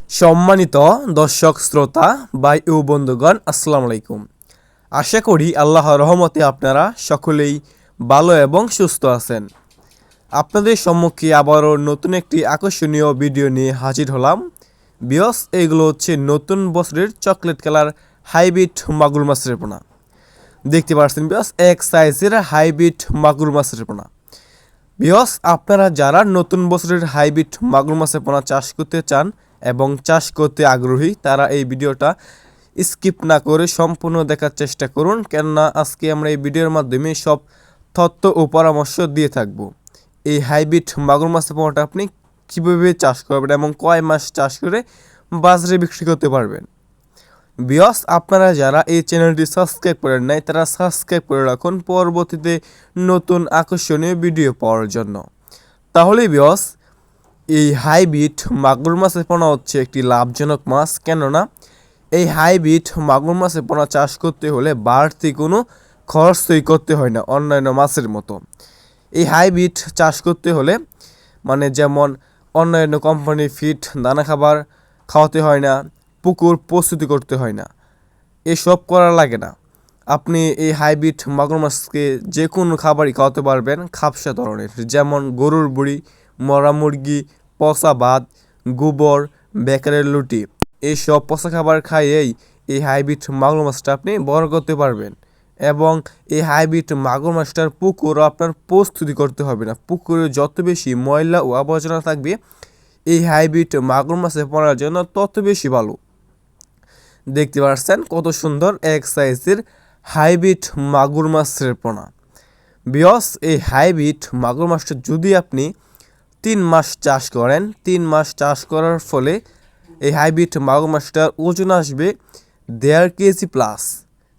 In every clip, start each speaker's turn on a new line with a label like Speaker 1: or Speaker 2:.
Speaker 1: সম্মানিত দর্শক শ্রোতা ভাই ও বন্ধুগণ, আসসালামু আলাইকুম। আশা করি আল্লাহর রহমতে আপনারা সকলেই ভালো এবং সুস্থ আছেন। আপনাদের সম্মুখে আবারও নতুন একটি আকর্ষণীয় ভিডিও নিয়ে হাজির হলাম। বিয়স, এইগুলো হচ্ছে নতুন বছরের চকলেট কালার হাইব্রিড মাগুর মাছের পোনা। দেখতে পাচ্ছেন বিয়স, এক সাইজের হাইব্রিড মাগুর মাছের পোনা। বিয়স, আপনারা যারা নতুন বছরের হাইব্রিড মাগুর মাছের পোনা চাষ করতে চান এবং চাষ করতে আগ্রহী, তারা এই ভিডিওটা স্কিপ না করে সম্পূর্ণ দেখার চেষ্টা করুন, কেননা আজকে আমরা এই ভিডিওর মাধ্যমে সব তথ্য ও পরামর্শ দিয়ে থাকব। এই হাইব্রিড মাগুর মাছের পোনাটা আপনি কীভাবে চাষ করবেন এবং কয় মাস চাষ করে বাজারে বিক্রি করতে পারবেন। বিয়স, আপনারা যারা এই চ্যানেলটি সাবস্ক্রাইব করেন নাই, তারা সাবস্ক্রাইব করে রাখুন পরবর্তীতে নতুন আকর্ষণীয় ভিডিও পাওয়ার জন্য। তাহলে বিয়স, এই হাইব্রিড মাগুর মাছের পোনা হচ্ছে একটি লাভজনক মাছ, কেননা এই হাইব্রিড মাগুর মাছের পোনা চাষ করতে হলে বাড়তি কোনো খরচ তৈরি করতে হয় না অন্যান্য মাছের মতো। এই হাইব্রিড চাষ করতে হলে যেমন অন্যান্য কোম্পানির ফিড দানা খাবার খাওয়াতে হয় না, পুকুর প্রস্তুতি করতে হয় না, এসব করা লাগে না। আপনি এই হাইব্রিড মাগুর মাছকে যে কোনো খাবারই খাওয়াতে পারবেন খাপসা ধরনের, যেমন গরুর বুড়ি, মরা মুরগি, পচা ভাত, গোবর, বেকারের লুটি, এইসব পচা খাবার খাইয়েই এই হাইব্রিড মাগুর মাছটা আপনি বড় করতে পারবেন। এবং এই হাইব্রিড মাগুর মাছটার পুকুরও আপনার প্রস্তুতি করতে হবে না। পুকুরে যত বেশি ময়লা ও আবর্জনা থাকবে, এই হাইব্রিড মাগুর মাছে পড়ার জন্য তত বেশি ভালো। দেখতে পাচ্ছেন কত সুন্দর এক সাইজের হাইব্রিড মাগুর মাছের পোনা। বিয়স, এই হাইব্রিড মাগুর মাছটা যদি আপনি 3 মাস চাষ করেন, 3 মাস চাষ করার ফলে এই হাইব্রিড মাগুর মাছটার ওজন আসবে 1.5 কেজি প্লাস।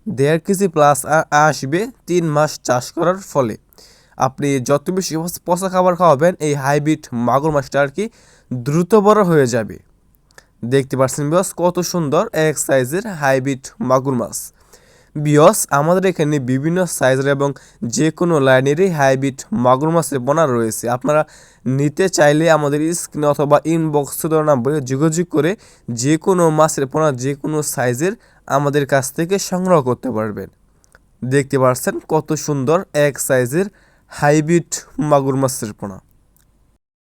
Speaker 1: 1.5 কেজি প্লাস আসবে 3 মাস চাষ করার ফলে। আপনি যত বেশি পচা খাবার খাওয়াবেন, এই হাইব্রিড মাগুর মাছটা আর কি দ্রুত বড় হয়ে যাবে। দেখতে পাচ্ছেন বিয়স, কত সুন্দর এক সাইজের হাইব্রিড মাগুর মাছ। বিয়স, আমাদের এখানে বিভিন্ন সাইজের এবং যে কোনো লাইনেরই হাইব্রিড মাগুর মাছের পোনা রয়েছে। আপনারা নিতে চাইলে আমাদের স্ক্রিনে অথবা ইনবক্সে দেওয়া নাম্বারে যোগাযোগ করে যে কোনো মাছের পোনা যে কোনো সাইজের আমাদের কাছ থেকে সংগ্রহ করতে পারবেন। দেখতে পাচ্ছেন কত সুন্দর এক সাইজের হাইব্রিড মাগুর মাছের পোনা।